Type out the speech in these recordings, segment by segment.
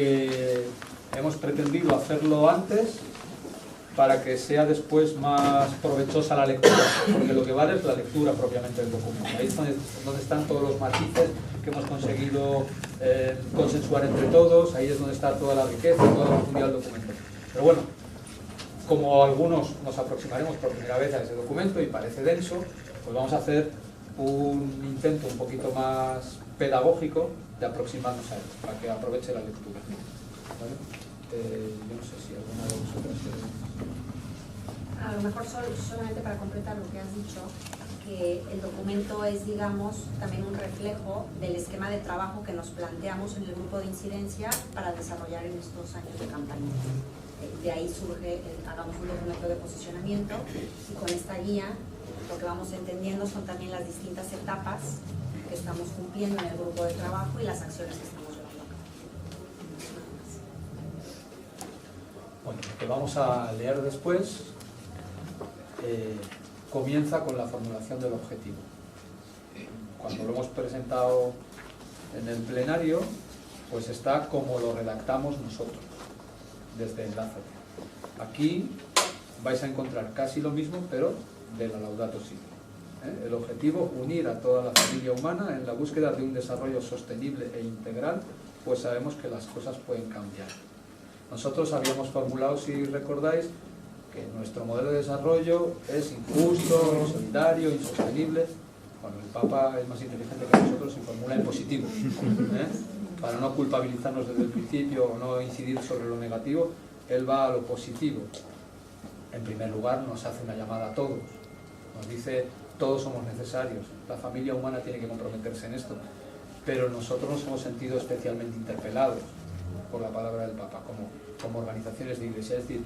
que hemos pretendido hacerlo antes para que sea después más provechosa la lectura, porque lo que vale es la lectura propiamente del documento. Ahí es donde están todos los matices que hemos conseguido consensuar entre todos, ahí es donde está toda la riqueza, toda la profundidad del documento. Pero bueno, como algunos nos aproximaremos por primera vez a ese documento y parece denso, pues vamos a hacer un intento un poquito más pedagógico de aproximarnos a él, para que aproveche la lectura. ¿Vale? Yo no sé si alguna de vosotras... A lo mejor solamente para completar lo que has dicho, que el documento es, digamos, también un reflejo del esquema de trabajo que nos planteamos en el grupo de incidencia para desarrollar en estos años de campaña. De ahí surge, hagamos un documento de posicionamiento y con esta guía lo que vamos entendiendo son también las distintas etapas que estamos cumpliendo en el grupo de trabajo y las acciones que estamos llevando a cabo. Bueno, lo que vamos a leer después comienza con la formulación del objetivo. Cuando lo hemos presentado en el plenario, pues está como lo redactamos nosotros, desde Enlázate. Aquí vais a encontrar casi lo mismo, pero de la Laudato Si. El objetivo, unir a toda la familia humana en la búsqueda de un desarrollo sostenible e integral, pues sabemos que las cosas pueden cambiar. Nosotros habíamos formulado, si recordáis, que nuestro modelo de desarrollo es injusto, solidario, insostenible. Bueno, el Papa es más inteligente que nosotros y formula en positivo, para no culpabilizarnos desde el principio o no incidir sobre lo negativo. Él va a lo positivo. En primer lugar, nos hace una llamada a todos, nos dice: todos somos necesarios, la familia humana tiene que comprometerse en esto, pero nosotros nos hemos sentido especialmente interpelados por la palabra del Papa como organizaciones de iglesia. Es decir,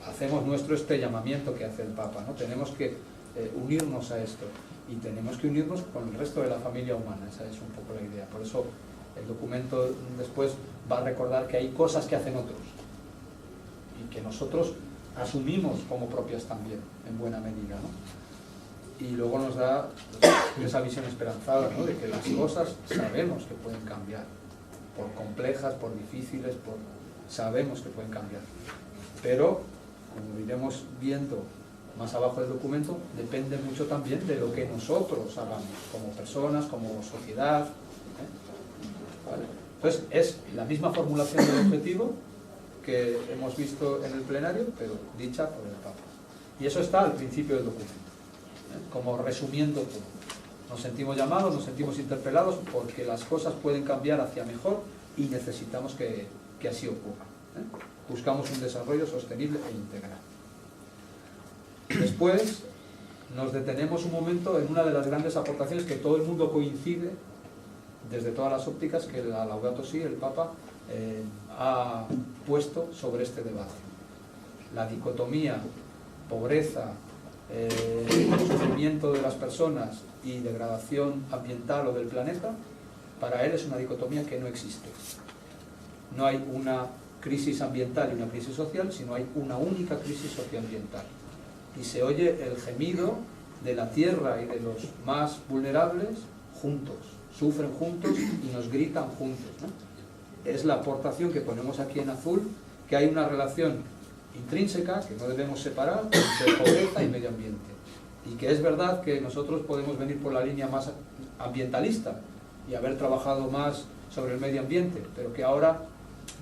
hacemos nuestro este llamamiento que hace el Papa, ¿no? Tenemos que unirnos a esto y tenemos que unirnos con el resto de la familia humana. Esa es un poco la idea. Por eso el documento después va a recordar que hay cosas que hacen otros y que nosotros asumimos como propias también, en buena medida, ¿no? Y luego nos da esa visión esperanzada, ¿no? De que las cosas sabemos que pueden cambiar, por complejas, por difíciles, sabemos que pueden cambiar, pero como iremos viendo más abajo del documento, depende mucho también de lo que nosotros hagamos, como personas, como sociedad, ¿vale? Entonces es la misma formulación del objetivo que hemos visto en el plenario, pero dicha por el Papa. Y eso está al principio del documento, como resumiendo todo. Nos sentimos llamados, nos sentimos interpelados porque las cosas pueden cambiar hacia mejor y necesitamos que así ocurra. Buscamos un desarrollo sostenible e integral. Después nos detenemos un momento en una de las grandes aportaciones que todo el mundo coincide, desde todas las ópticas, que la Laudato Si, el Papa, ha puesto sobre este debate. La dicotomía pobreza, sufrimiento de las personas y degradación ambiental o del planeta, para él es una dicotomía que no existe. No hay una crisis ambiental y una crisis social, sino hay una única crisis socioambiental. Y se oye el gemido de la tierra y de los más vulnerables juntos, sufren juntos y nos gritan juntos, ¿no? Es la aportación que ponemos aquí en azul, que hay una relación intrínseca que no debemos separar entre pobreza y medio ambiente. Y que es verdad que nosotros podemos venir por la línea más ambientalista y haber trabajado más sobre el medio ambiente, pero que ahora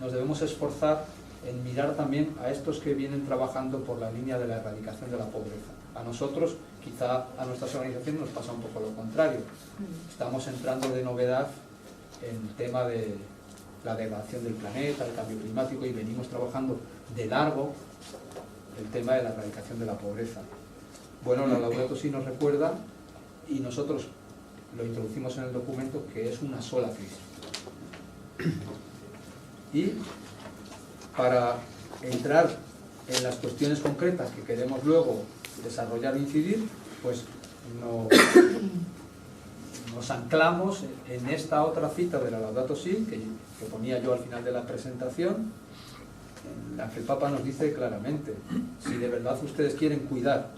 nos debemos esforzar en mirar también a estos que vienen trabajando por la línea de la erradicación de la pobreza. A nosotros, quizá a nuestras organizaciones nos pasa un poco lo contrario. Estamos entrando de novedad en el tema de la degradación del planeta, el cambio climático, y venimos trabajando de largo el tema de la erradicación de la pobreza. Bueno, la Laudato Si nos recuerda, y nosotros lo introducimos en el documento, que es una sola crisis. Y para entrar en las cuestiones concretas que queremos luego desarrollar e incidir, pues nos anclamos en esta otra cita de la Laudato Si, que ponía yo al final de la presentación, en la que el Papa nos dice claramente: si de verdad ustedes quieren cuidar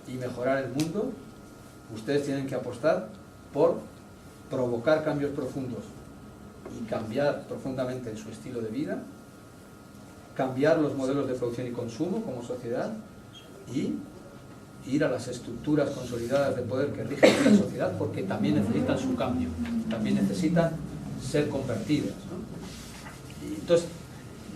y mejorar el mundo, ustedes tienen que apostar por provocar cambios profundos y cambiar profundamente su estilo de vida, cambiar los modelos de producción y consumo como sociedad y ir a las estructuras consolidadas de poder que rigen la sociedad, porque también necesitan su cambio, también necesitan ser convertidas, ¿no? Y entonces,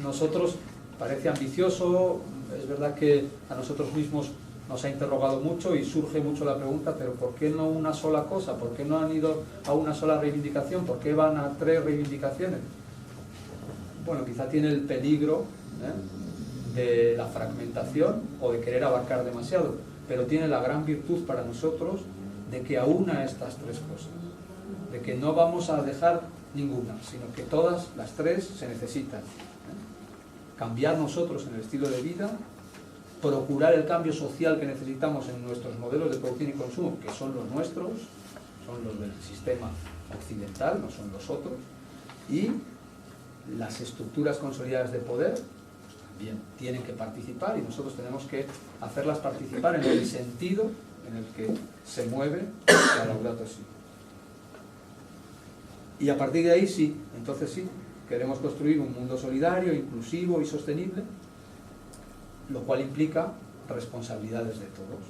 nosotros, parece ambicioso, es verdad que a nosotros mismos nos ha interrogado mucho y surge mucho la pregunta, pero ¿por qué no una sola cosa? ¿Por qué no han ido a una sola reivindicación? ¿Por qué van a 3 reivindicaciones? Bueno, quizá tiene el peligro de la fragmentación o de querer abarcar demasiado, pero tiene la gran virtud para nosotros de que aúna estas 3 cosas, de que no vamos a dejar ninguna, sino que todas las 3 se necesitan. Cambiar nosotros en el estilo de vida, procurar el cambio social que necesitamos en nuestros modelos de producción y consumo, que son los nuestros, son los del sistema occidental, no son los otros, y las estructuras consolidadas de poder también tienen que participar y nosotros tenemos que hacerlas participar en el sentido en el que se mueve la Laudato Si. Y a partir de ahí sí, entonces sí, queremos construir un mundo solidario, inclusivo y sostenible, lo cual implica responsabilidades de todos.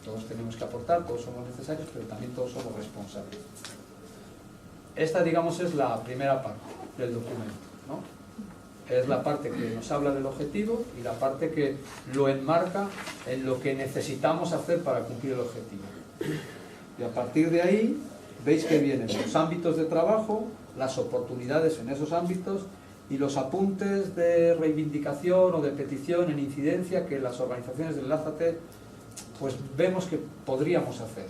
Todos tenemos que aportar, todos somos necesarios, pero también todos somos responsables. Esta, digamos, es la primera parte del documento, ¿no? Es la parte que nos habla del objetivo y la parte que lo enmarca en lo que necesitamos hacer para cumplir el objetivo. Y a partir de ahí, veis que vienen los ámbitos de trabajo, las oportunidades en esos ámbitos y los apuntes de reivindicación o de petición en incidencia que las organizaciones del Lázate pues vemos que podríamos hacer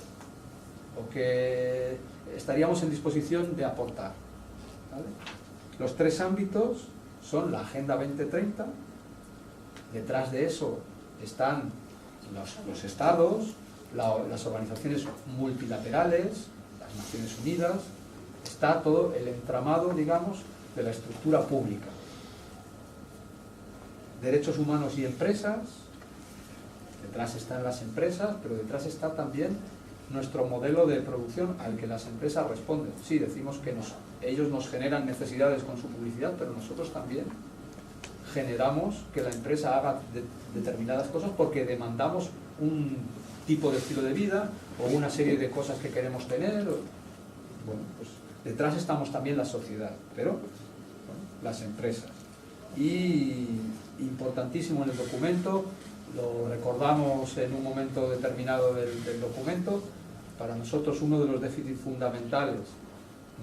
o que estaríamos en disposición de aportar, ¿vale? Los 3 ámbitos son la Agenda 2030, detrás de eso están los estados, las organizaciones multilaterales, las Naciones Unidas, está todo el entramado, digamos, de la estructura pública. Derechos humanos y empresas, detrás están las empresas, pero detrás está también nuestro modelo de producción al que las empresas responden. Sí, decimos que ellos nos generan necesidades con su publicidad, pero nosotros también generamos que la empresa haga determinadas cosas porque demandamos un tipo de estilo de vida o una serie de cosas que queremos tener. Bueno, pues detrás estamos también la sociedad, pero bueno, las empresas. Y importantísimo en el documento, lo recordamos en un momento determinado del documento, para nosotros uno de los déficits fundamentales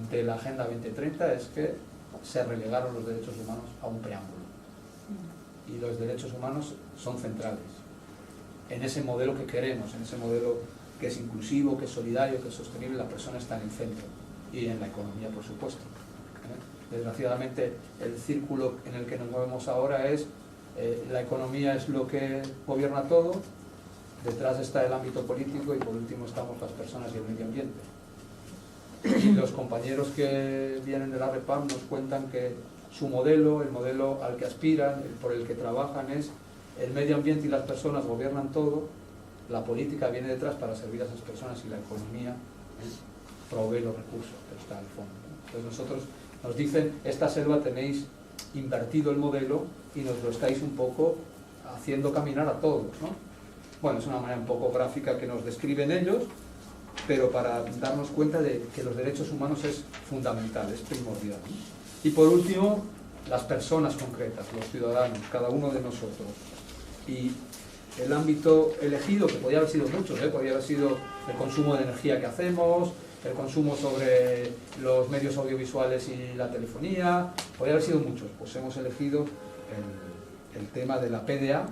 de la Agenda 2030 es que se relegaron los derechos humanos a un preámbulo. Y los derechos humanos son centrales en ese modelo que queremos, en ese modelo que es inclusivo, que es solidario, que es sostenible. La persona está en el centro y en la economía, por supuesto. Desgraciadamente, el círculo en el que nos movemos ahora es la economía es lo que gobierna todo, detrás está el ámbito político y por último estamos las personas y el medio ambiente. Y los compañeros que vienen de la REPAM nos cuentan que su modelo, el modelo al que aspiran, el por el que trabajan es el medio ambiente y las personas gobiernan todo, la política viene detrás para servir a esas personas y la economía provee los recursos, pero está al fondo. Entonces nosotros nos dicen, esta selva tenéis invertido el modelo y nos lo estáis un poco haciendo caminar a todos, ¿no? Bueno, es una manera un poco gráfica que nos describen ellos, pero para darnos cuenta de que los derechos humanos es fundamental, es primordial, ¿no? Y por último, las personas concretas, los ciudadanos, cada uno de nosotros. Y el ámbito elegido, que podía haber sido muchos, podía haber sido el consumo de energía que hacemos, el consumo sobre los medios audiovisuales y la telefonía, podría haber sido muchos, pues hemos elegido el tema de la PDA,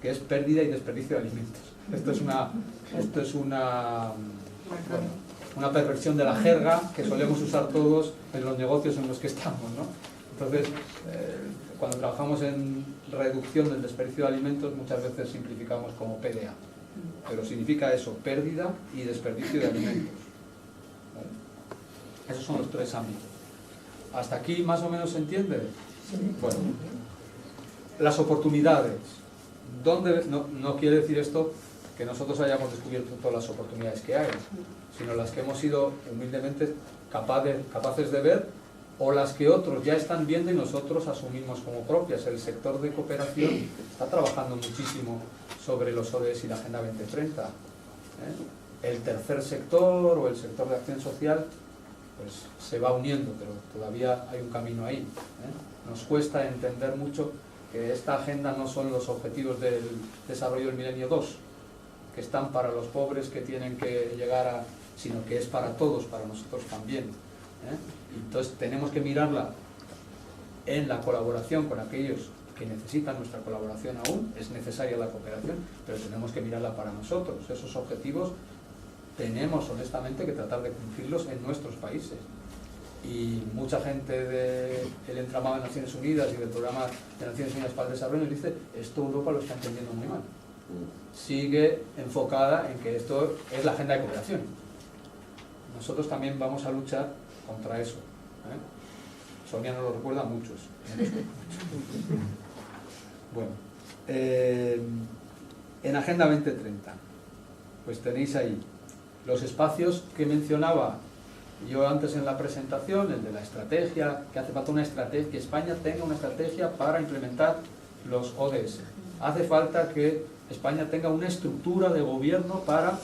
que es pérdida y desperdicio de alimentos. Esto es una perversión de la jerga que solemos usar todos en los negocios en los que estamos, ¿no? Entonces, cuando trabajamos en reducción del desperdicio de alimentos, muchas veces simplificamos como PDA, pero significa eso, pérdida y desperdicio de alimentos. Esos son los 3 ámbitos. ¿Hasta aquí más o menos se entiende? Bueno, las oportunidades. No quiere decir esto que nosotros hayamos descubierto todas las oportunidades que hay, sino las que hemos sido humildemente capaces de ver o las que otros ya están viendo y nosotros asumimos como propias. El sector de cooperación está trabajando muchísimo sobre los ODS y la Agenda 2030. El tercer sector o el sector de acción social pues se va uniendo, pero todavía hay un camino ahí. Nos cuesta entender mucho que esta agenda no son los objetivos del desarrollo del milenio 2, que están para los pobres que tienen que llegar a, sino que es para todos, para nosotros también. Entonces tenemos que mirarla en la colaboración con aquellos que necesitan nuestra colaboración aún, es necesaria la cooperación, pero tenemos que mirarla para nosotros. Esos objetivos tenemos honestamente que tratar de cumplirlos en nuestros países. Y mucha gente del entramado de Naciones Unidas y del programa de Naciones Unidas para el Desarrollo dice, esto Europa lo está entendiendo muy mal. Sigue enfocada en que esto es la agenda de cooperación. Nosotros también vamos a luchar contra eso. Sonia nos lo recuerda a muchos. Bueno, en Agenda 2030, pues tenéis ahí los espacios que mencionaba yo antes en la presentación, el de la estrategia, que hace falta una estrategia, que España tenga una estrategia para implementar los ODS. Hace falta que España tenga una estructura de gobierno para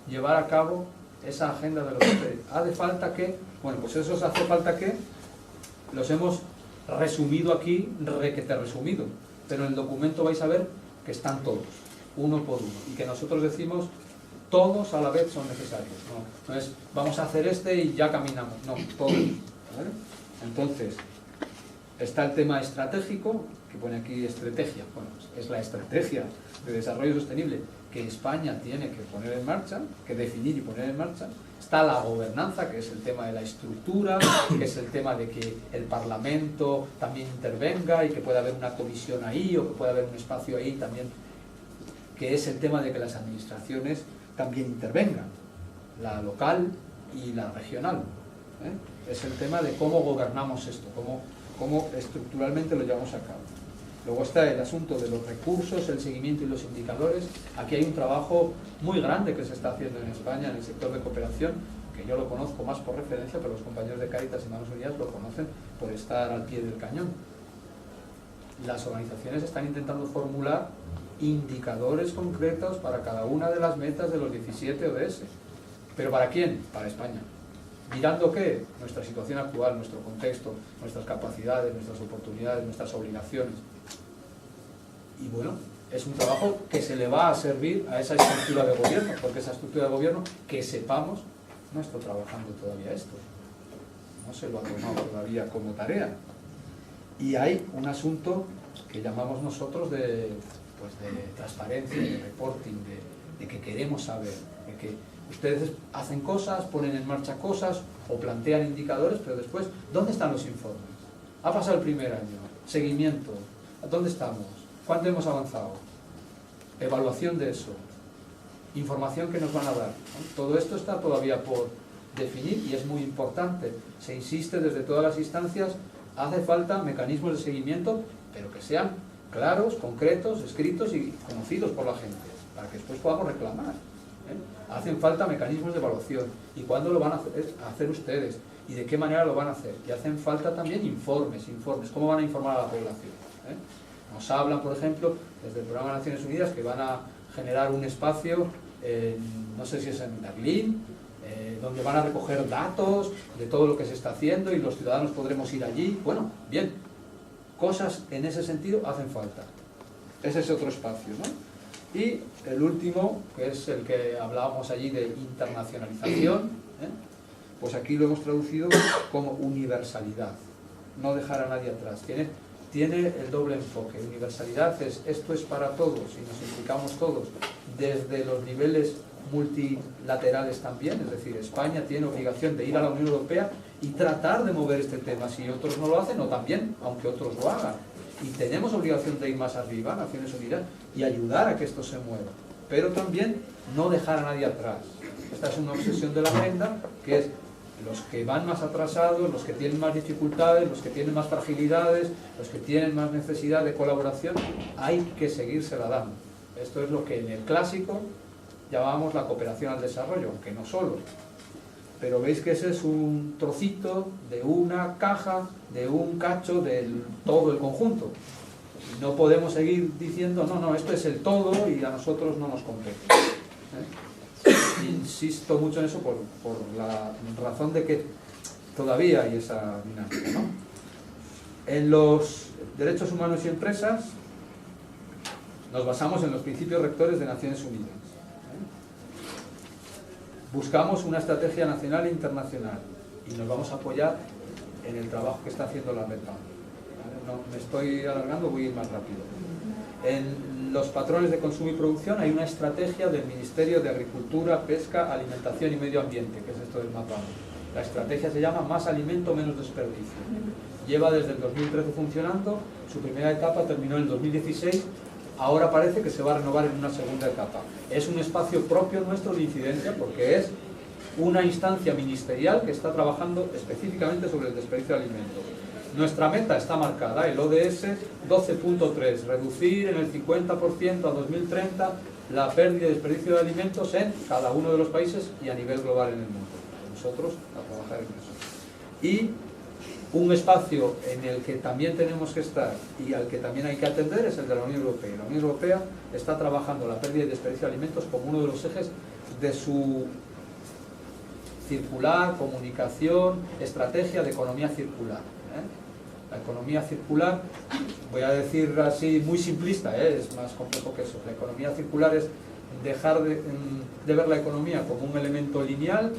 llevar a cabo esa agenda de los ODS. Hace falta que, bueno, pues esos hace falta que los hemos resumido aquí, requete resumido, pero en el documento vais a ver que están todos, uno por uno, y que nosotros decimos todos a la vez son necesarios. No es vamos a hacer este y ya caminamos, no, todos. ¿Vale? Entonces, está el tema estratégico, que pone aquí estrategia. Bueno, es la estrategia de desarrollo sostenible que España tiene que poner en marcha, que definir y poner en marcha. Está la gobernanza, que es el tema de la estructura, que es el tema de que el Parlamento también intervenga y que pueda haber una comisión ahí o que pueda haber un espacio ahí también, que es el tema de que las administraciones también intervengan, la local y la regional. Es el tema de cómo gobernamos esto, cómo estructuralmente lo llevamos a cabo. Luego está el asunto de los recursos, el seguimiento y los indicadores. Aquí hay un trabajo muy grande que se está haciendo en España en el sector de cooperación, que yo lo conozco más por referencia, pero los compañeros de Cáritas y Manos Unidas lo conocen por estar al pie del cañón. Las organizaciones están intentando formular indicadores concretos para cada una de las metas de los 17 ODS. ¿Pero para quién? Para España. ¿Mirando qué? Nuestra situación actual, nuestro contexto, nuestras capacidades, nuestras oportunidades, nuestras obligaciones. Y bueno, es un trabajo que se le va a servir a esa estructura de gobierno, porque esa estructura de gobierno, que sepamos, no está trabajando todavía esto. No se lo ha tomado todavía como tarea. Y hay un asunto que llamamos nosotros de transparencia, de reporting, de que queremos saber, de que ustedes hacen cosas, ponen en marcha cosas o plantean indicadores, pero después, ¿dónde están los informes? Ha pasado el primer año, seguimiento, ¿dónde estamos? ¿Cuánto hemos avanzado? Evaluación de eso, información que nos van a dar, ¿no? Todo esto está todavía por definir y es muy importante. Se insiste desde todas las instancias, hace falta mecanismos de seguimiento, pero que sean claros, concretos, escritos y conocidos por la gente, para que después podamos reclamar. Hacen falta mecanismos de evaluación. ¿Y cuándo lo van a hacer ustedes? ¿Y de qué manera lo van a hacer? Y hacen falta también informes. ¿Cómo van a informar a la población? Nos hablan, por ejemplo, desde el Programa de Naciones Unidas, que van a generar un espacio, no sé si es en Berlín, donde van a recoger datos de todo lo que se está haciendo y los ciudadanos podremos ir allí. Bueno, bien, cosas en ese sentido hacen falta. Ese es otro espacio, ¿no? Y el último, que es el que hablábamos allí de internacionalización, pues aquí lo hemos traducido como universalidad, no dejar a nadie atrás. Tiene el doble enfoque. Universalidad es esto es para todos y nos implicamos todos, desde los niveles multilaterales también, es decir, España tiene obligación de ir a la Unión Europea y tratar de mover este tema, si otros no lo hacen o también, aunque otros lo hagan. Y tenemos obligación de ir más arriba, Naciones Unidas, y ayudar a que esto se mueva. Pero también no dejar a nadie atrás. Esta es una obsesión de la agenda, que es los que van más atrasados, los que tienen más dificultades, los que tienen más fragilidades, los que tienen más necesidad de colaboración, hay que seguírsela dando. Esto es lo que en el clásico llamábamos la cooperación al desarrollo, aunque no solo. pero veis que ese es un trocito de una caja, de un cacho del todo el conjunto. Y no podemos seguir diciendo, no, esto es el todo y a nosotros no nos compete. Insisto mucho en eso por la razón de que todavía hay esa dinámica, ¿no? En los derechos humanos y empresas nos basamos en los principios rectores de Naciones Unidas. Buscamos una estrategia nacional e internacional y nos vamos a apoyar en el trabajo que está haciendo la Red PAM. No, me estoy alargando, voy a ir más rápido. En los patrones de consumo y producción hay una estrategia del Ministerio de Agricultura, Pesca, Alimentación y Medio Ambiente, que es esto del mapa. La estrategia se llama Más alimento, menos desperdicio. Lleva desde el 2013 funcionando, su primera etapa terminó en el 2016, ahora parece que se va a renovar en una segunda etapa. Es un espacio propio nuestro de incidencia porque es una instancia ministerial que está trabajando específicamente sobre el desperdicio de alimentos. Nuestra meta está marcada, el ODS 12.3, reducir en el 50% a 2030 la pérdida y desperdicio de alimentos en cada uno de los países y a nivel global en el mundo. Nosotros a trabajar en eso. Y un espacio en el que también tenemos que estar y al que también hay que atender es el de la Unión Europea. La Unión Europea está trabajando la pérdida y desperdicio de alimentos como uno de los ejes de su circular, comunicación, estrategia de economía circular. La economía circular, voy a decir así muy simplista, es más complejo que eso. La economía circular es dejar de ver la economía como un elemento lineal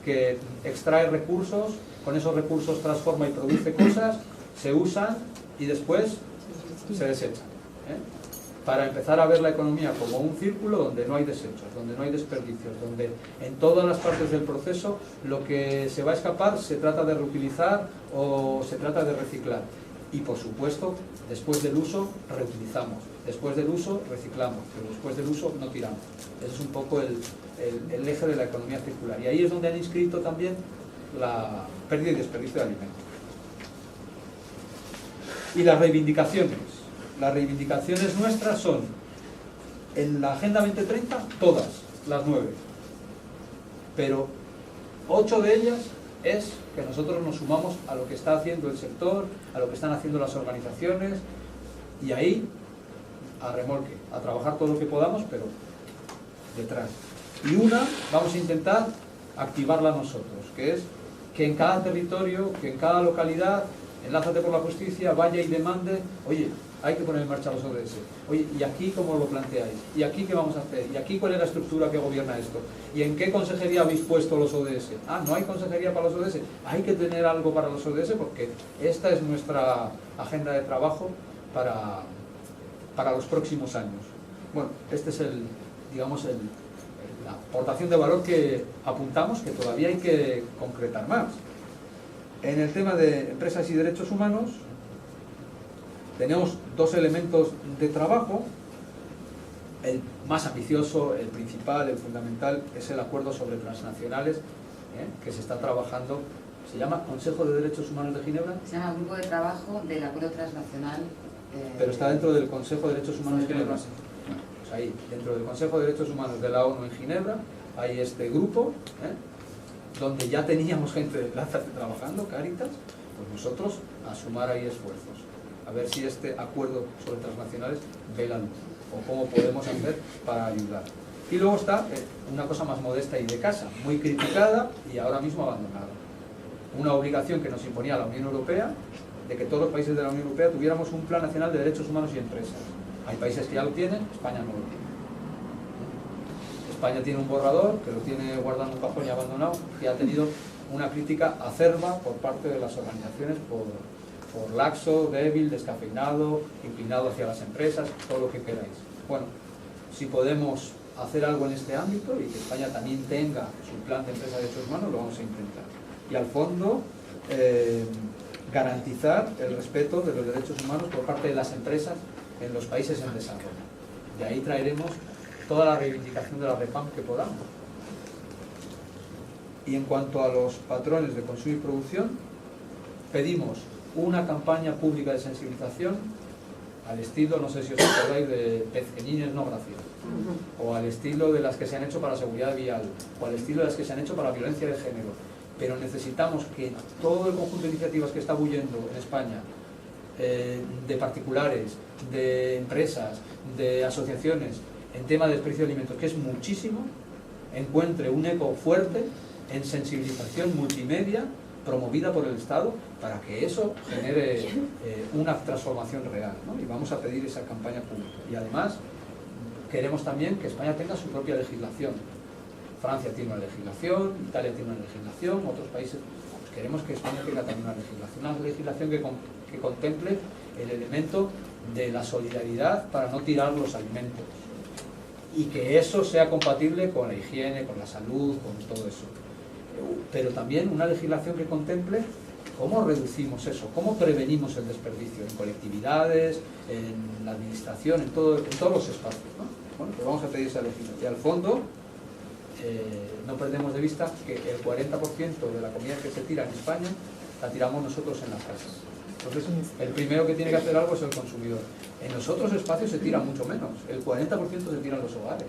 que extrae recursos, con esos recursos transforma y produce cosas, se usan y después se desechan. Para empezar a ver la economía como un círculo donde no hay desechos, donde no hay desperdicios, donde en todas las partes del proceso lo que se va a escapar se trata de reutilizar o se trata de reciclar. Y por supuesto, después del uso reutilizamos, después del uso reciclamos, pero después del uso no tiramos. Ese es un poco el eje de la economía circular. Y ahí es donde han inscrito también la pérdida y desperdicio de alimentos. Y las reivindicaciones. Las reivindicaciones nuestras son, en la Agenda 2030, todas, las 9. Pero 8 de ellas es que nosotros nos sumamos a lo que está haciendo el sector, a lo que están haciendo las organizaciones, y ahí, a remolque, a trabajar todo lo que podamos, pero detrás. Y una, vamos a intentar activarla nosotros, que es que en cada territorio, que en cada localidad, Enlázate por la Justicia vaya y demande, oye, hay que poner en marcha los ODS, oye, ¿y aquí cómo lo planteáis? ¿Y aquí qué vamos a hacer? ¿Y aquí cuál es la estructura que gobierna esto? ¿Y en qué consejería habéis puesto los ODS? Ah, no hay consejería para los ODS, hay que tener algo para los ODS porque esta es nuestra agenda de trabajo para los próximos años. Bueno, este es digamos, la aportación de valor que apuntamos, que todavía hay que concretar más. En el tema de empresas y derechos humanos, tenemos dos elementos de trabajo. El más ambicioso, el principal, el fundamental, es el acuerdo sobre transnacionales que se está trabajando. ¿Se llama Consejo de Derechos Humanos de Ginebra? Se llama Grupo de Trabajo del Acuerdo Transnacional. Pero está dentro del Consejo de Derechos Humanos de Ginebra. Pues ahí, dentro del Consejo de Derechos Humanos de la ONU en Ginebra, hay este grupo, donde ya teníamos gente de Enlázate trabajando, Cáritas, pues nosotros a sumar ahí esfuerzos, a ver si este acuerdo sobre transnacionales ve la luz, o cómo podemos hacer para ayudar. Y luego está una cosa más modesta y de casa, muy criticada y ahora mismo abandonada. Una obligación que nos imponía la Unión Europea, de que todos los países de la Unión Europea tuviéramos un Plan Nacional de Derechos Humanos y Empresas. Hay países que ya lo tienen, España no lo tiene. España tiene un borrador que lo tiene guardado en un cajón y abandonado, que ha tenido una crítica acerba por parte de las organizaciones por laxo, débil, descafeinado, inclinado hacia las empresas, todo lo que queráis. Bueno, si podemos hacer algo en este ámbito y que España también tenga su plan de empresa de derechos humanos, lo vamos a intentar. Y al fondo, garantizar el respeto de los derechos humanos por parte de las empresas en los países en desarrollo. De ahí traeremos toda la reivindicación de la REPAM que podamos. Y en cuanto a los patrones de consumo y producción, pedimos una campaña pública de sensibilización al estilo, no sé si os acordáis, de Pezqueñín Etnografía, o al estilo de las que se han hecho para la seguridad vial, o al estilo de las que se han hecho para la violencia de género. Pero necesitamos que todo el conjunto de iniciativas que está huyendo en España, de particulares, de empresas, de asociaciones, en tema de desperdicio de alimentos, que es muchísimo, encuentre un eco fuerte en sensibilización multimedia promovida por el Estado, para que eso genere una transformación real, ¿no? Y vamos a pedir esa campaña pública. Y además queremos también que España tenga su propia legislación. Francia tiene una legislación, Italia tiene una legislación, otros países. Pues queremos que España tenga también una legislación que contemple el elemento de la solidaridad para no tirar los alimentos, y que eso sea compatible con la higiene, con la salud, con todo eso. Pero también una legislación que contemple cómo reducimos eso, cómo prevenimos el desperdicio en colectividades, en la administración, en todos los espacios, ¿no? Bueno, pues vamos a pedir esa legislación. Y al fondo, no perdemos de vista que el 40% de la comida que se tira en España la tiramos nosotros en las casas. Entonces, el primero que tiene que hacer algo es el consumidor. En los otros espacios se tira mucho menos, el 40% se tira en los hogares.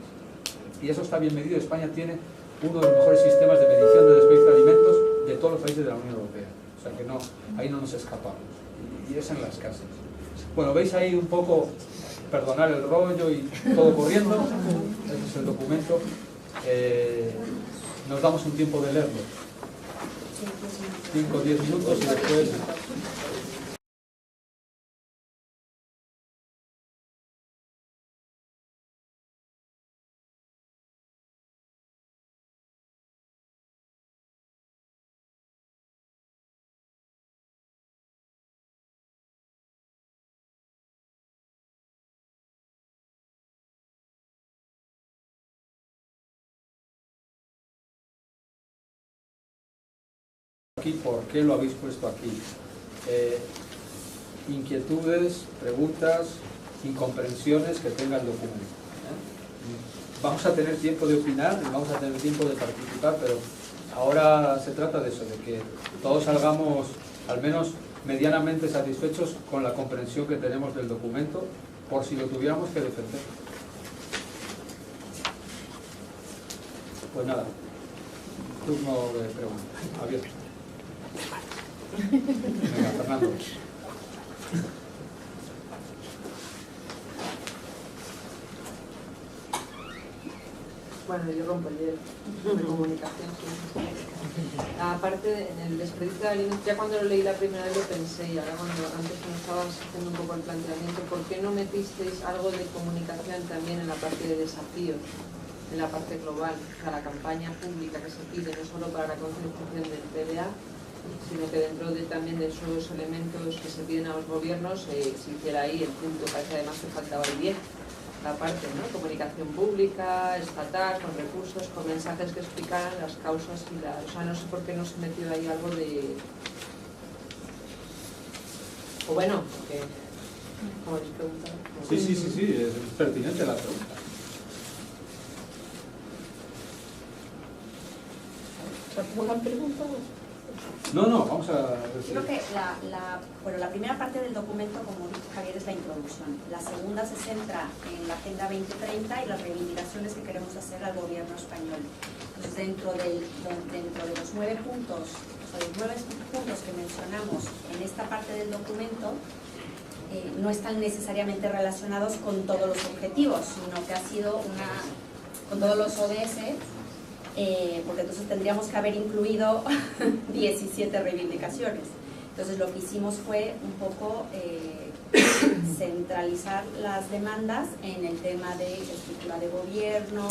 Y eso está bien medido. España tiene uno de los mejores sistemas de medición de desperdicio de alimentos de todos los países de la Unión Europea. O sea que no, ahí no nos escapamos. Y es en las casas. Bueno, veis ahí un poco, perdonar el rollo y todo corriendo. Ese es el documento. Nos damos un tiempo de leerlo. 5 o 10 minutos y después... Aquí, ¿por qué lo habéis puesto aquí? Inquietudes, preguntas, incomprensiones que tenga el documento. Vamos a tener tiempo de opinar y vamos a tener tiempo de participar, pero ahora se trata de eso, de que todos salgamos al menos medianamente satisfechos con la comprensión que tenemos del documento, por si lo tuviéramos que defender. Pues nada, turno de preguntas. Abierto. Venga, Fernando. Bueno, yo rompo el hielo de comunicación. Aparte, en el desperdicio de alimentos, ya cuando lo leí la primera vez lo pensé, y ahora cuando antes me estabas haciendo un poco el planteamiento, ¿por qué no metisteis algo de comunicación también en la parte de desafíos, en la parte global? O sea, la campaña pública que se pide, no solo para la concienciación del PDA, sino que dentro también de esos elementos que se piden a los gobiernos se hiciera ahí el punto, parece además que faltaba el 10, la parte, ¿no? Comunicación pública, estatal, con recursos, con mensajes que explicaran las causas y o sea, no sé por qué no se metió ahí algo de... O bueno, porque... ¿Cómo habéis preguntado? Sí, es pertinente la pregunta. ¿Una pregunta? No, vamos a... Creo que la primera parte del documento, como dijo Javier, es la introducción. La segunda se centra en la Agenda 2030 y las reivindicaciones que queremos hacer al gobierno español. Entonces, dentro de los 9 puntos, o sea, los 9 puntos que mencionamos en esta parte del documento, no están necesariamente relacionados con todos los objetivos, sino que ha sido con todos los ODS, porque entonces tendríamos que haber incluido 17 reivindicaciones. Entonces lo que hicimos fue un poco centralizar las demandas en el tema de estructura de gobierno,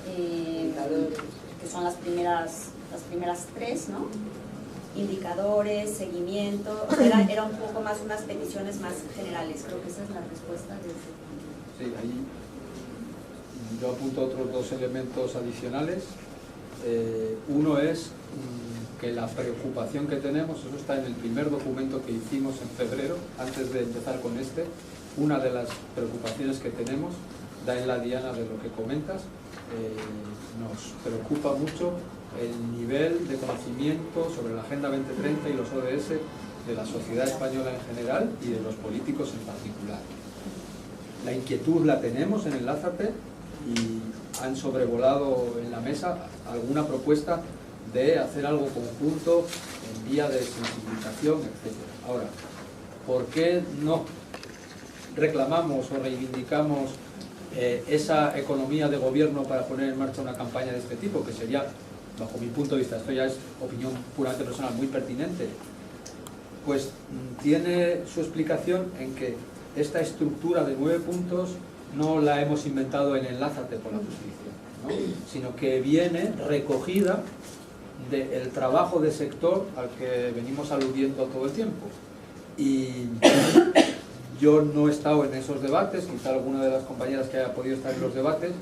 que son las primeras 3, ¿no? Indicadores, seguimiento, era un poco más unas peticiones más generales. Creo que esa es la respuesta de ese punto. Sí, ahí yo apunto otros 2 elementos adicionales. Uno es que la preocupación que tenemos, eso está en el primer documento que hicimos en febrero, antes de empezar con este, una de las preocupaciones que tenemos, da en la diana de lo que comentas, nos preocupa mucho el nivel de conocimiento sobre la Agenda 2030 y los ODS de la sociedad española en general y de los políticos en particular. la inquietud la tenemos en el Lázate y han sobrevolado en la mesa alguna propuesta de hacer algo conjunto en vía de sensibilización, etc. Ahora, ¿por qué no reclamamos o reivindicamos esa economía de gobierno para poner en marcha una campaña de este tipo, que sería, bajo mi punto de vista, esto ya es opinión puramente personal, muy pertinente? Pues tiene su explicación en que esta estructura de 9 puntos no la hemos inventado en el Lázate por la justicia, ¿no? Sino que viene recogida del trabajo de sector al que venimos aludiendo todo el tiempo. Y yo no he estado en esos debates, quizá alguna de las compañeras que haya podido estar en los debates,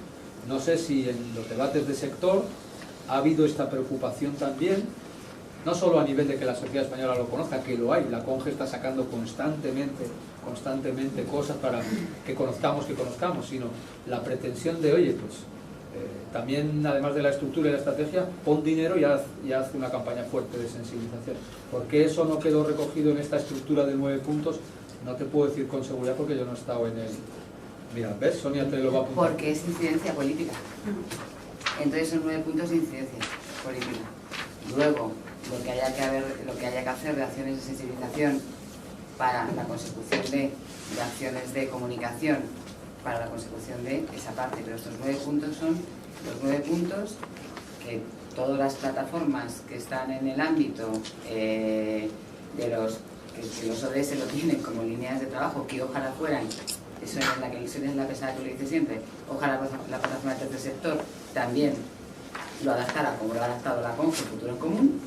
no sé si en los debates de sector ha habido esta preocupación también, no solo a nivel de que la sociedad española lo conozca, que lo hay, la CONGE está sacando constantemente cosas para que conozcamos, sino la pretensión de, oye, pues también, además de la estructura y la estrategia, pon dinero y haz una campaña fuerte de sensibilización. ¿Por qué eso no quedó recogido en esta estructura de 9 puntos? No te puedo decir con seguridad porque yo no he estado en el... Mira, ¿ves? Sonia te lo va a apuntar. Porque es incidencia política. Entonces son 9 puntos de incidencia política. Luego, lo que haya que hacer de acciones de sensibilización para la consecución de acciones de comunicación, para la consecución de esa parte. Pero estos 9 puntos son los 9 puntos que todas las plataformas que están en el ámbito de los que los ODS lo tienen como líneas de trabajo, que ojalá fueran, eso es la que es la pesada que lo dice siempre, ojalá la plataforma del tercer sector también lo adaptara como lo ha adaptado la CONGE, Futuro en Común.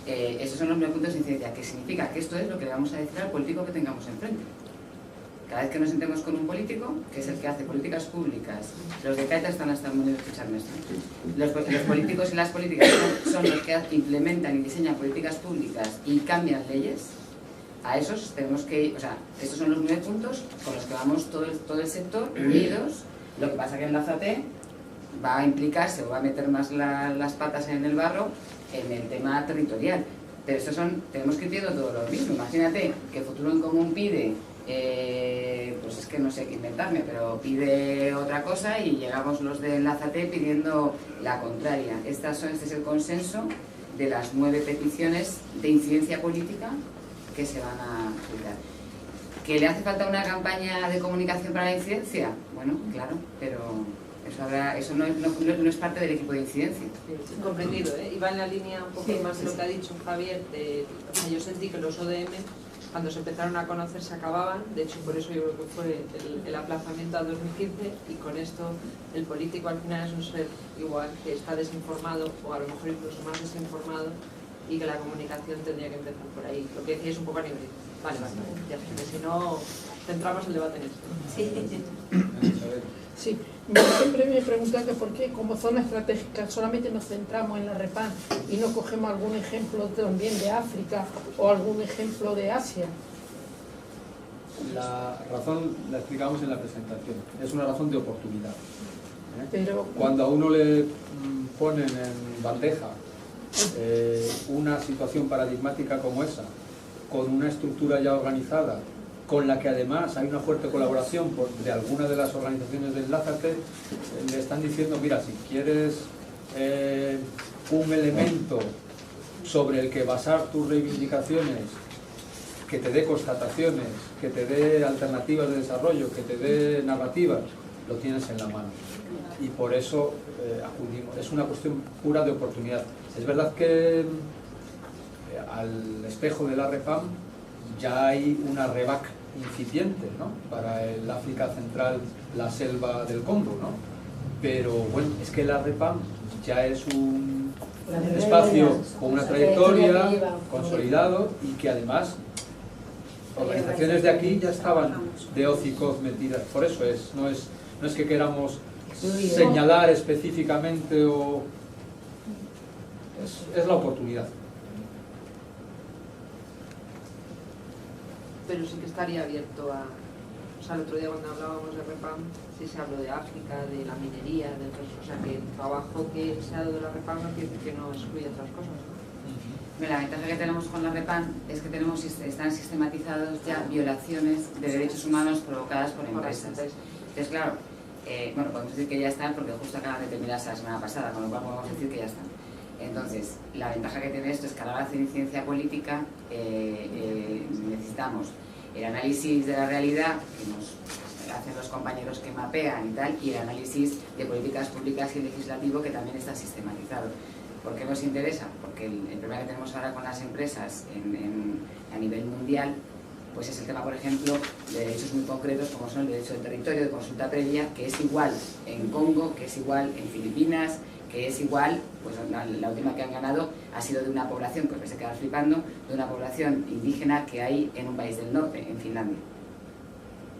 Esos son los 9 puntos de incidencia, que significa que esto es lo que le vamos a decir al político que tengamos enfrente. Cada vez que nos sentemos con un político, que es el que hace políticas públicas, los de CAETA están hasta el mundo de escucharme esto. Los políticos y las políticas son los que implementan y diseñan políticas públicas y cambian leyes. A esos tenemos que ir, o sea, estos son los 9 puntos con los que vamos todo el sector unidos. Lo que pasa que el Lázate va a implicarse o va a meter más las patas en el barro en el tema territorial. Pero estos tenemos que ir viendo todo lo mismo. Imagínate que Futuro en Común pide, pues es que no sé qué inventarme, pero pide otra cosa y llegamos los de Lázate pidiendo la contraria. Este es el consenso de las 9 peticiones de incidencia política que se van a publicar. ¿Que le hace falta una campaña de comunicación para la incidencia? Bueno, claro, pero eso no es parte del equipo de incidencia. Sí, comprendido, ¿eh? Y va en la línea un poco más de lo que ha dicho Javier. O sea, yo sentí que los ODM, cuando se empezaron a conocer, se acababan. De hecho, por eso yo creo que fue el aplazamiento a 2015, y con esto el político al final es un ser igual que está desinformado, o a lo mejor incluso más desinformado, y que la comunicación tendría que empezar por ahí. Lo que decía es un poco a nivel. Vale, ya sé, que si no centramos el debate en esto. Sí, yo siempre me he preguntado por qué como zona estratégica solamente nos centramos en la REPAM y no cogemos algún ejemplo también de África o algún ejemplo de Asia. La razón la explicamos en la presentación, es una razón de oportunidad. Pero cuando a uno le ponen en bandeja una situación paradigmática como esa, con una estructura ya organizada, con la que además hay una fuerte colaboración de algunas de las organizaciones del Lázate, le están diciendo, mira, si quieres un elemento sobre el que basar tus reivindicaciones, que te dé constataciones, que te dé alternativas de desarrollo, que te dé narrativas, lo tienes en la mano. Y por eso acudimos. Es una cuestión pura de oportunidad. Es verdad que al espejo de la REPAM ya hay una REVAC incipiente, ¿no?, para el África Central, la selva del Congo, ¿no? Pero bueno, es que la REPAM ya es un espacio con una trayectoria consolidado, y que además organizaciones de aquí ya estaban de hocicos metidas. Por eso no es que queramos señalar específicamente, o es la oportunidad. Pero sí que estaría abierto a... O sea, el otro día cuando hablábamos de REPAM, sí se habló de África, de la minería, de otras cosas. O sea, que el trabajo que se ha dado de la REPAM no quiere decir que no excluye otras cosas, ¿no? La ventaja que tenemos con la REPAM es que están sistematizados ya violaciones de derechos humanos provocadas por empresas. Entonces, claro, bueno, podemos decir que ya están porque justo acaban de terminarse la semana pasada, con lo cual podemos decir que ya están. Entonces, la ventaja que tiene esto es que a la hora de hacer incidencia política necesitamos el análisis de la realidad que nos hacen los compañeros que mapean y tal, y el análisis de políticas públicas y legislativo que también está sistematizado. ¿Por qué nos interesa? Porque el problema que tenemos ahora con las empresas a nivel mundial pues es el tema, por ejemplo, de derechos muy concretos como son el derecho de territorio, de consulta previa, que es igual en Congo, que es igual en Filipinas, que es igual, pues la última que han ganado ha sido de una población, que os vais a quedar flipando, de una población indígena que hay en un país del norte, en Finlandia.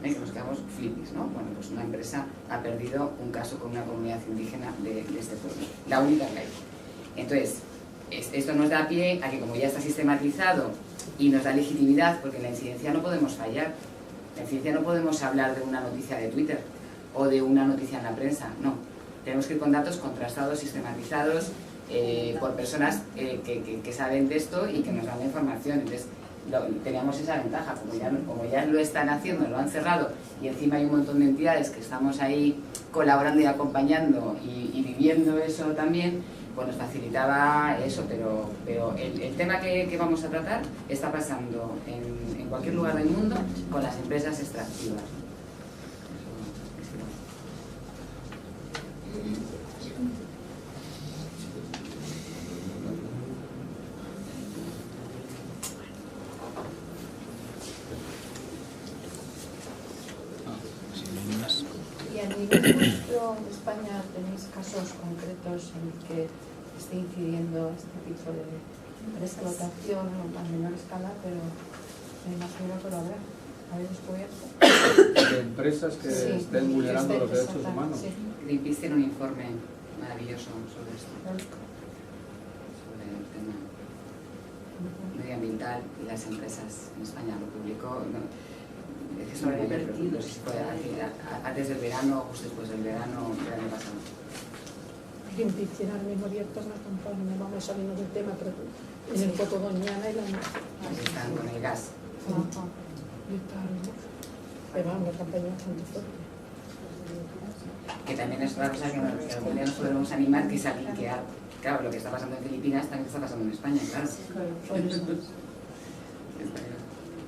Que nos quedamos flipis, ¿no? Bueno, pues una empresa ha perdido un caso con una comunidad indígena de este pueblo, la única que hay. Entonces, esto nos da pie a que, como ya está sistematizado y nos da legitimidad, porque en la incidencia no podemos fallar, en la incidencia no podemos hablar de una noticia de Twitter o de una noticia en la prensa, no. Tenemos que ir con datos contrastados, sistematizados, por personas que saben de esto y que nos dan la información. Entonces, teníamos esa ventaja, como ya lo están haciendo, lo han cerrado, y encima hay un montón de entidades que estamos ahí colaborando y acompañando y viviendo eso también, pues nos facilitaba eso, pero el tema que vamos a tratar está pasando en cualquier lugar del mundo con las empresas extractivas. Y a nivel nuestro, en España, ¿tenéis casos concretos en los que esté incidiendo este tipo de explotación a menor escala, pero me imagino que lo habéis descubierto? De empresas que estén vulnerando los derechos humanos. Sí. Greenpeace tiene un informe maravilloso sobre esto, sobre el tema medioambiental y las empresas en España. Lo publicó, es sobre divertido, no sé si fue antes del verano o justo después del verano del año pasado. Greenpeace tiene ahora mismo abierta una campaña, no vamos saliendo del tema, pero en el Cotodoñana y la Están con el gas. Pero vamos, la campaña bastante fuerte. Que también es otra cosa que algún día nos podremos animar, que es a linkear. Claro, lo que está pasando en Filipinas también está pasando en España, claro.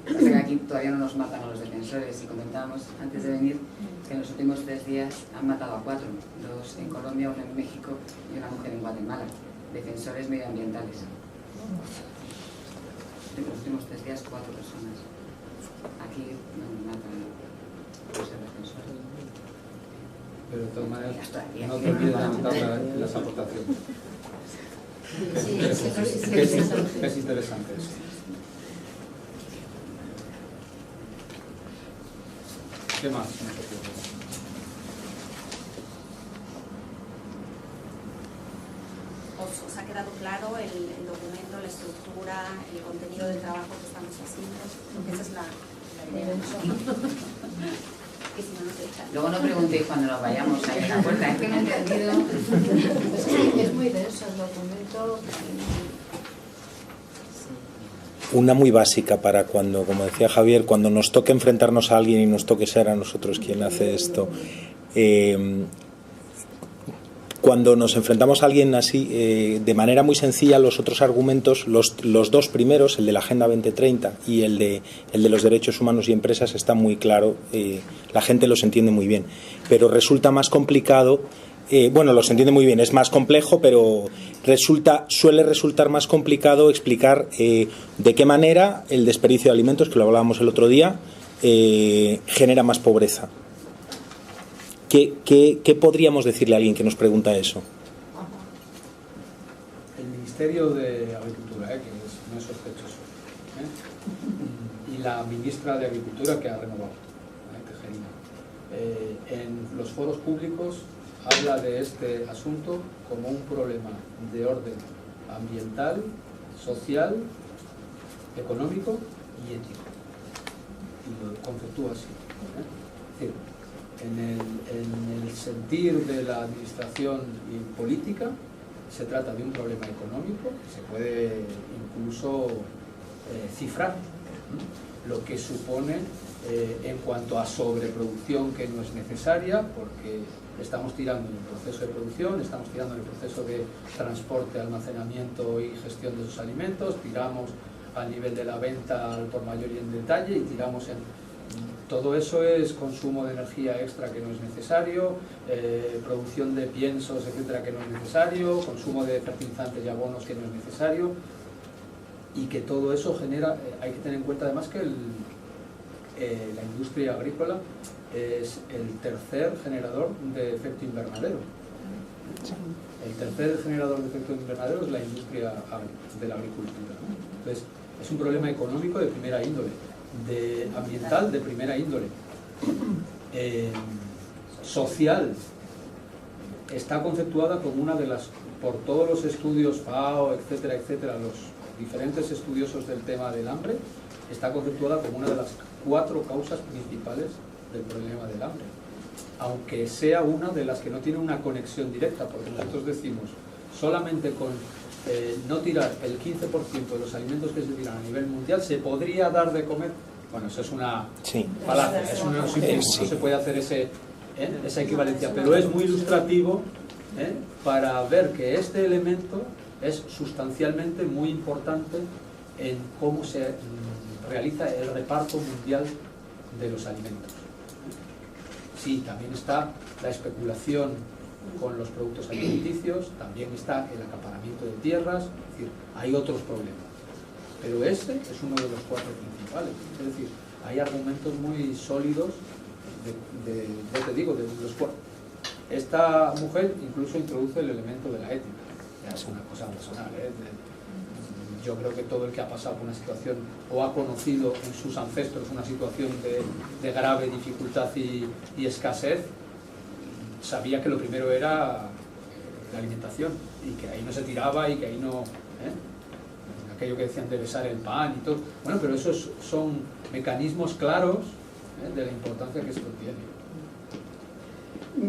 Pasa que aquí todavía no nos matan a los defensores, y comentábamos antes de venir que en los últimos 3 días han matado a 4, 2 en Colombia, 1 en México y una mujer en Guatemala, defensores medioambientales. En los últimos 3 días 4 personas. Aquí no matan a los defensores. Pero de todas maneras, no te olvides de anotar las aportaciones. Es interesante eso. ¿Qué más? ¿Os ha quedado claro el documento, la estructura, el contenido del trabajo que estamos haciendo? Porque esa es la idea. Que si no nos echan. Luego no preguntéis cuando nos vayamos ahí en la puerta, es que no he entendido. Es muy denso el documento. Una muy básica para cuando, como decía Javier, cuando nos toque enfrentarnos a alguien y nos toque ser a nosotros quien hace esto. Cuando nos enfrentamos a alguien así, de manera muy sencilla, los otros argumentos, los 2 primeros, el de la Agenda 2030 y el de los derechos humanos y empresas, está muy claro, la gente los entiende muy bien, pero resulta más complicado. Bueno, los entiende muy bien, es más complejo, pero suele resultar más complicado explicar de qué manera el desperdicio de alimentos, que lo hablábamos el otro día, genera más pobreza. ¿Qué podríamos decirle a alguien que nos pregunta eso? El Ministerio de Agricultura, que no es sospechoso, y la ministra de Agricultura, que ha renovado, Tejerina, en los foros públicos habla de este asunto como un problema de orden ambiental, social, económico y ético. Y lo conceptúa así. Es decir, en el sentir de la administración y política se trata de un problema económico que se puede incluso cifrar lo que supone en cuanto a sobreproducción que no es necesaria, porque estamos tirando en el proceso de producción, estamos tirando en el proceso de transporte, almacenamiento y gestión de esos alimentos, tiramos al nivel de la venta al por mayor y en detalle, y tiramos en... Todo eso es consumo de energía extra que no es necesario, producción de piensos, etcétera, que no es necesario, consumo de fertilizantes y abonos que no es necesario, y que todo eso genera... hay que tener en cuenta además que la industria agrícola es el tercer generador de efecto invernadero. El tercer generador de efecto invernadero es la industria de la agricultura, ¿no? Entonces, es un problema económico de primera índole, ambiental de primera índole, social. Está conceptuada como una de las, por todos los estudios FAO, etcétera, etcétera, los diferentes estudiosos del tema del hambre, está conceptuada como una de las 4 causas principales del problema del hambre, aunque sea una de las que no tiene una conexión directa, porque nosotros decimos solamente con no tirar el 15% de los alimentos que se tiran a nivel mundial se podría dar de comer. Bueno, eso es una falacia, es un eufemismo, no se puede hacer esa equivalencia, pero es muy ilustrativo para ver que este elemento es sustancialmente muy importante en cómo se realiza el reparto mundial de los alimentos. Sí, también está la especulación con los productos alimenticios, también está el acaparamiento de tierras, es decir, hay otros problemas. Pero este es uno de los 4 principales. Es decir, hay argumentos muy sólidos ya te digo, de los 4. Esta mujer incluso introduce el elemento de la ética. Ya es una cosa personal, yo creo que todo el que ha pasado por una situación o ha conocido en sus ancestros una situación de grave dificultad y escasez, sabía que lo primero era la alimentación, y que ahí no se tiraba y que ahí no... aquello que decían de besar el pan y todo. Bueno, pero esos son mecanismos claros de la importancia que esto tiene.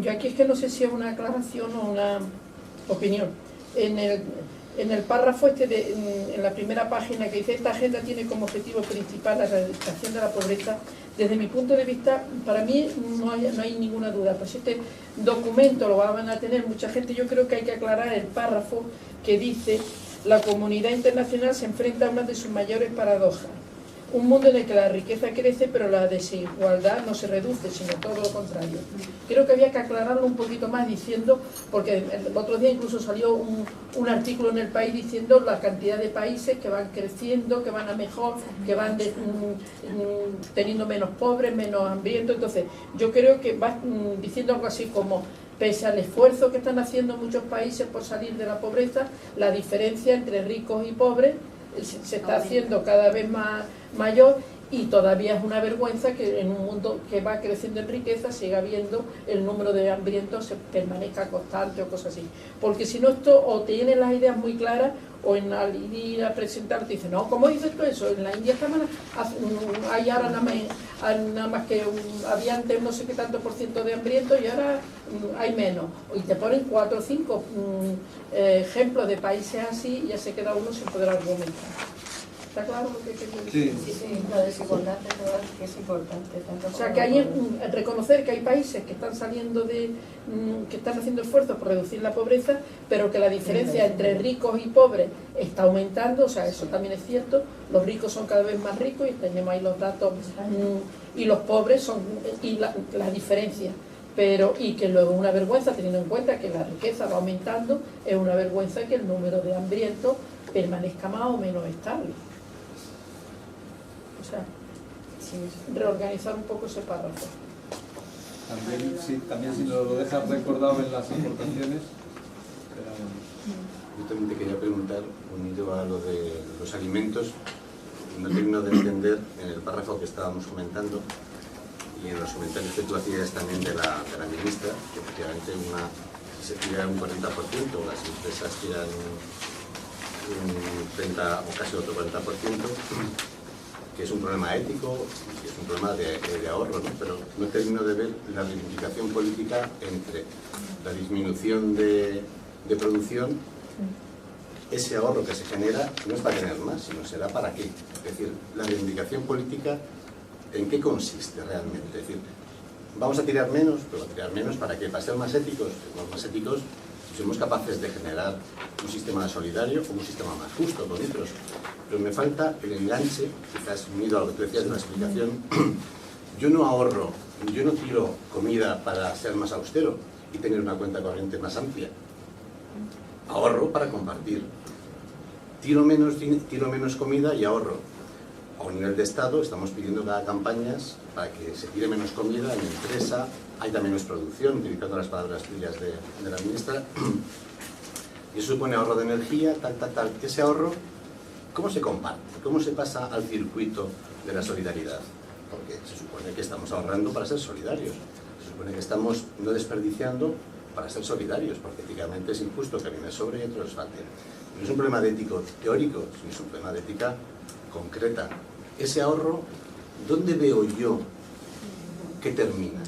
Yo aquí es que no sé si es una aclaración o una opinión. En el párrafo en la primera página que dice: esta agenda tiene como objetivo principal la erradicación de la pobreza. Desde mi punto de vista, para mí no hay ninguna duda. Pues este documento lo van a tener mucha gente. Yo creo que hay que aclarar el párrafo que dice: la comunidad internacional se enfrenta a una de sus mayores paradojas. Un mundo en el que la riqueza crece, pero la desigualdad no se reduce, sino todo lo contrario. Creo que había que aclararlo un poquito más diciendo, porque el otro día incluso salió un artículo en El País diciendo la cantidad de países que van creciendo, que van a mejor, que van teniendo menos pobres, menos hambrientos. Entonces, yo creo que va diciendo algo así como: pese al esfuerzo que están haciendo muchos países por salir de la pobreza, la diferencia entre ricos y pobres se está haciendo cada vez más mayor, y todavía es una vergüenza que en un mundo que va creciendo en riqueza siga habiendo el número de hambrientos se permanezca constante o cosas así. Porque si no, esto o tienen las ideas muy claras, o en al ir a presentar te dicen: no, ¿cómo dices tú eso? En la India hay ahora nada más que había antes no sé qué tanto % de hambrientos y ahora hay menos. Y te ponen 4 o 5 ejemplos de países así, y ya se queda uno sin poder argumentar. ¿Está claro lo que quería decir? Sí, la desigualdad es verdad que es importante. O sea, que hay reconocer que hay países que están saliendo que están haciendo esfuerzos por reducir la pobreza, pero que la diferencia entre ricos y pobres está aumentando. O sea, eso también es cierto. Los ricos son cada vez más ricos, y tenemos ahí los datos, y los pobres son, y la diferencia. Y que luego es una vergüenza, teniendo en cuenta que la riqueza va aumentando, es una vergüenza que el número de hambrientos permanezca más o menos estable. O sea, reorganizar un poco ese párrafo. También si nos lo dejas recordado en las aportaciones. Yo también te quería preguntar, unido a lo de los alimentos, no termino de entender en el párrafo que estábamos comentando y en los comentarios que tú hacías también de la ministra, que efectivamente se tira un 40%, las empresas tiran un 30 o casi otro 40%, que es un problema ético, que es un problema de ahorro, ¿no? Pero no termino de ver la reivindicación política entre la disminución de producción ese ahorro que se genera no es para tener más, sino será para qué. Es decir, la reivindicación política, ¿en qué consiste realmente? Es decir, vamos a tirar menos, pero a tirar menos ¿para qué? ¿Para ser más éticos? Los más éticos, si somos capaces de generar un sistema solidario o un sistema más justo con otros. Pero me falta el enganche, quizás unido a lo que tú decías de la explicación. Yo no ahorro, yo no tiro comida para ser más austero y tener una cuenta corriente más amplia. Ahorro para compartir. Tiro menos comida y ahorro. A un nivel de Estado estamos pidiendo cada campañas para que se tire menos comida en la empresa, haya menos producción, utilizando las palabras tuyas de la ministra. Y eso supone ahorro de energía, tal. Ese ahorro, ¿cómo se comparte? ¿Cómo se pasa al circuito de la solidaridad? Porque se supone que estamos ahorrando para ser solidarios. Se supone que estamos no desperdiciando para ser solidarios, porque éticamente es injusto que a mí me sobre y a otros les falte. No es un problema de ético teórico, sino es un problema de ética concreta. Ese ahorro, ¿dónde veo yo que termina?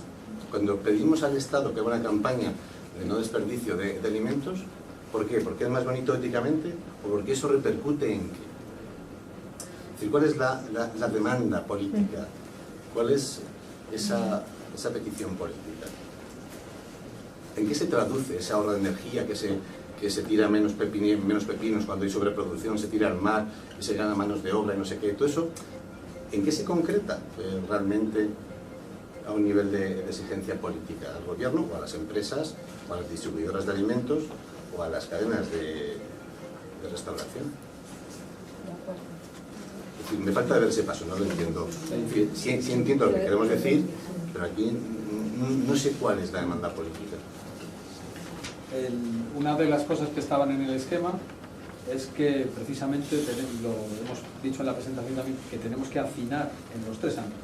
Cuando pedimos al Estado que haga una campaña de no desperdicio de alimentos, ¿por qué? ¿Porque es más bonito éticamente? ¿O porque eso repercute en qué? Es decir, ¿cuál es la demanda política? ¿Cuál es esa petición política? ¿En qué se traduce ese ahorro de energía que se tira menos pepinos cuando hay sobreproducción, se tira al mar y se gana manos de obra y no sé qué? Todo eso, ¿en qué se concreta realmente a un nivel de exigencia política? ¿Al gobierno o a las empresas o a las distribuidoras de alimentos o a las cadenas de restauración? Es decir, me falta ver ese paso, no lo entiendo. Sí entiendo lo que queremos decir, pero aquí no sé cuál es la demanda política. Una de las cosas que estaban en el esquema es que precisamente, lo hemos dicho en la presentación también, que tenemos que afinar en los tres ámbitos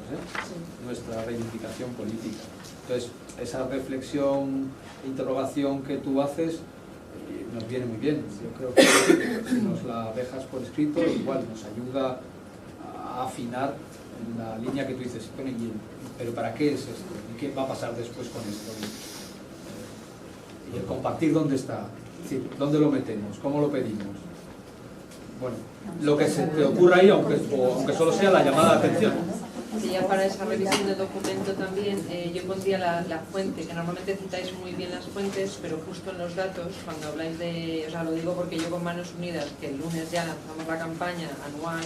nuestra reivindicación política. Entonces, esa reflexión, interrogación que tú haces nos viene muy bien. Yo creo que si nos la dejas por escrito, igual nos ayuda a afinar en la línea que tú dices, pero ¿para qué es esto? ¿Y qué va a pasar después con esto? Y el compartir, ¿dónde está? Es decir, ¿dónde lo metemos? ¿Cómo lo pedimos? Bueno, lo que se te ocurra ahí, aunque solo sea la llamada de atención. Sí, ya para esa revisión del documento también, yo pondría la fuente, que normalmente citáis muy bien las fuentes, pero justo en los datos, cuando habláis de, o sea, lo digo porque yo con Manos Unidas, que el lunes ya lanzamos la campaña anual,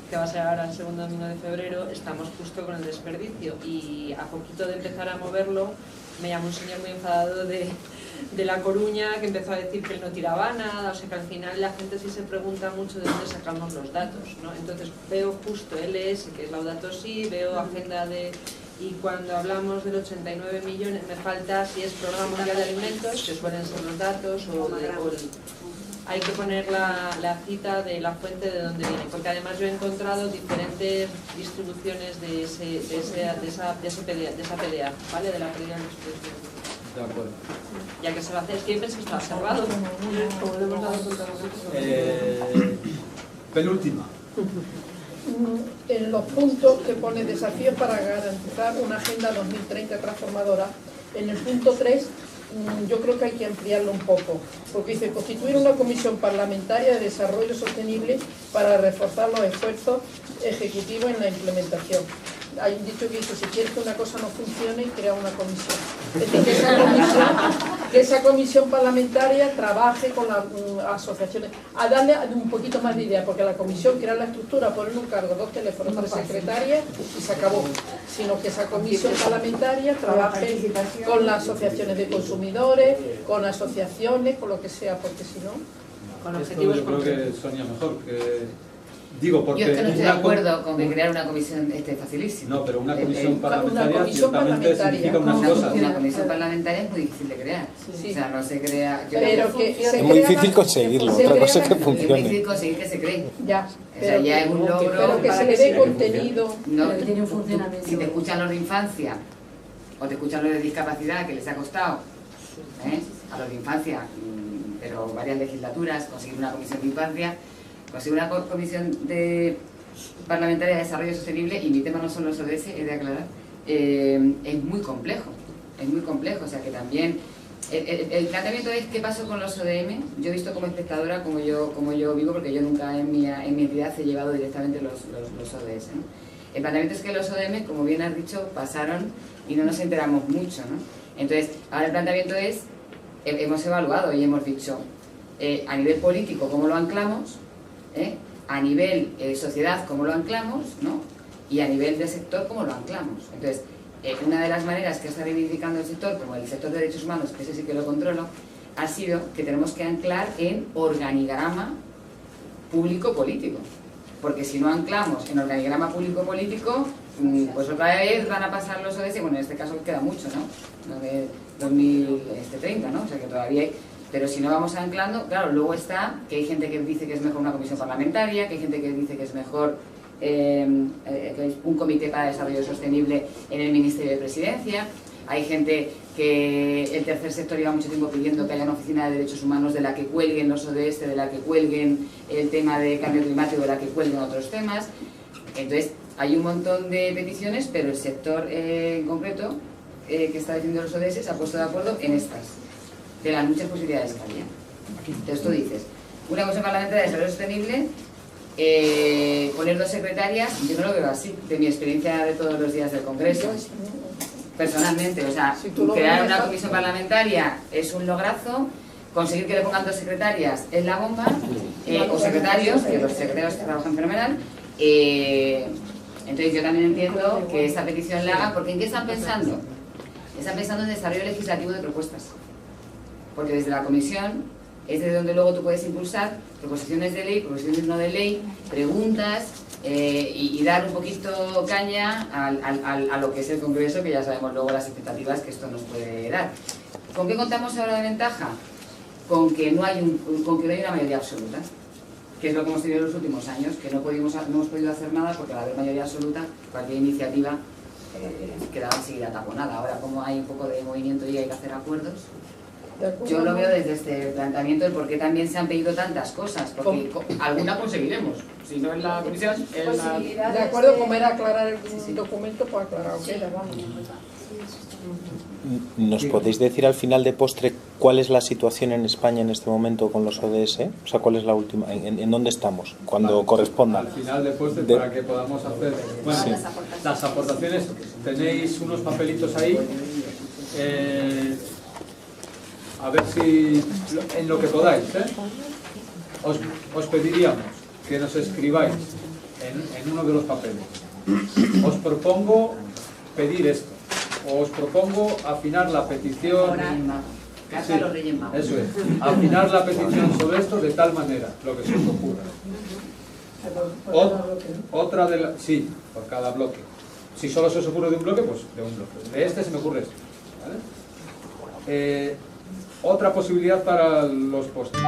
que va a ser ahora el segundo domingo de febrero, estamos justo con el desperdicio, y a poquito de empezar a moverlo, me llamó un señor muy enfadado de La Coruña, que empezó a decir que él no tiraba nada, o sea que al final la gente sí se pregunta mucho de dónde sacamos los datos, ¿no? Entonces veo justo LS, que es Laudato Si, veo agenda de... Y cuando hablamos del 89 millones, me falta si es Programa Mundial de Alimentos, que suelen ser los datos, hay que poner la cita de la fuente de dónde viene, porque además yo he encontrado diferentes distribuciones de esa PDA, ¿vale? De la pérdida de distribución. De acuerdo. Ya que se va a hacer, es que yo pensé que estaba cerrado. Como le hemos dado cuenta nosotros. Penúltima. En los puntos que pone desafíos para garantizar una agenda 2030 transformadora, en el punto 3 yo creo que hay que ampliarlo un poco, porque dice constituir una comisión parlamentaria de desarrollo sostenible para reforzar los esfuerzos ejecutivos en la implementación. Hay un dicho que dice, si quieres que una cosa no funcione, crea una comisión. Es decir, que esa comisión parlamentaria trabaje con las asociaciones, a darle un poquito más de idea, porque la comisión crea la estructura, poner un cargo, 2 teléfonos, 3 secretarias y se acabó. Sino que esa comisión parlamentaria trabaje con las asociaciones de consumidores, con asociaciones, con lo que sea, porque si no... Con Esto objetivos yo creo que Sonia mejor, que... Digo, porque yo es que no estoy de acuerdo con que crear una comisión facilísimo. No, pero una comisión parlamentaria una comisión ciertamente parlamentaria. significa unas cosas. Una comisión parlamentaria es muy difícil de crear. Sí. O sea, no se crea... Pero que Es muy difícil conseguirlo, otra cosa es que Es muy funcione. difícil conseguir que se cree. Ya, O sea, ya es un logro. pero que para se le se dé contenido. No, que tiene un funcionamiento. si te escuchan los de infancia o te escuchan los de discapacidad, que les ha costado a los de infancia, pero varias legislaturas, conseguir una comisión de infancia, conseguir una comisión parlamentaria de desarrollo sostenible, y mi tema no son los ODS, he de aclarar, es muy complejo, o sea que también El planteamiento es qué pasó con los ODM. Yo he visto como espectadora como yo vivo, porque yo nunca en mi entidad he llevado directamente los ODS, ¿no? El planteamiento es que los ODM, como bien has dicho, pasaron y no nos enteramos mucho, ¿no? Entonces, ahora el planteamiento es, hemos evaluado y hemos dicho, a nivel político, ¿cómo lo anclamos? A nivel sociedad, ¿cómo lo anclamos? ¿No? Y a nivel de sector, ¿cómo lo anclamos? Entonces, una de las maneras que está reivindicando el sector, como el sector de derechos humanos, que ese sí que lo controlo, ha sido que tenemos que anclar en organigrama público-político. Porque si no anclamos en organigrama público-político, pues otra vez van a pasar los ODS, bueno, en este caso queda mucho, ¿no? De 2030, ¿no? O sea que todavía hay... Pero si no vamos anclando, claro, luego está que hay gente que dice que es mejor una comisión parlamentaria, que hay gente que dice que es mejor un comité para desarrollo sostenible en el Ministerio de Presidencia, hay gente que el tercer sector lleva mucho tiempo pidiendo que haya una oficina de derechos humanos de la que cuelguen los ODS, de la que cuelguen el tema de cambio climático, de la que cuelguen otros temas. Entonces hay un montón de peticiones, pero el sector en concreto que está defendiendo los ODS se ha puesto de acuerdo en estas, de las muchas posibilidades que había. Entonces tú dices, una comisión parlamentaria de desarrollo sostenible, poner 2 secretarias, yo no lo veo así, de mi experiencia de todos los días del Congreso, personalmente, o sea, crear una comisión parlamentaria es un lograzo, conseguir que le pongan 2 secretarias es la bomba, o secretarios, que los secretarios trabajan fenomenal. Entonces yo también entiendo que esta petición la hagan, porque ¿en qué están pensando? Están pensando en desarrollo legislativo de propuestas, porque desde la comisión es desde donde luego tú puedes impulsar proposiciones de ley, proposiciones no de ley, preguntas y dar un poquito caña a lo que es el Congreso, que ya sabemos luego las expectativas que esto nos puede dar. ¿Con qué contamos ahora de ventaja? Con que no hay una mayoría absoluta, que es lo que hemos tenido en los últimos años, que no hemos podido hacer nada porque al haber mayoría absoluta, cualquier iniciativa quedaba enseguida taponada. Ahora, como hay un poco de movimiento y hay que hacer acuerdos, yo lo veo desde este planteamiento del por qué también se han pedido tantas cosas, porque alguna conseguiremos, si no en la comisión, en la... De acuerdo, como era aclarar el documento, pues aclarado queda, vamos. ¿Nos podéis decir al final de postre cuál es la situación en España en este momento con los ODS? O sea, ¿cuál es la última? ¿En dónde estamos? Cuando corresponda. Al final de postre, para que podamos hacer... Bueno, sí. Las aportaciones, tenéis unos papelitos ahí. A ver si, en lo que podáis, os pediríamos que nos escribáis en uno de los papeles. Os propongo pedir esto, o os propongo afinar la petición... Carta a los Reyes Magos. Eso es, afinar la petición sobre esto de tal manera, lo que se os ocurra. Otra de las... Sí, por cada bloque. Si solo se os ocurre de un bloque, pues de un bloque. De este se me ocurre esto, ¿vale? Otra posibilidad para los postres.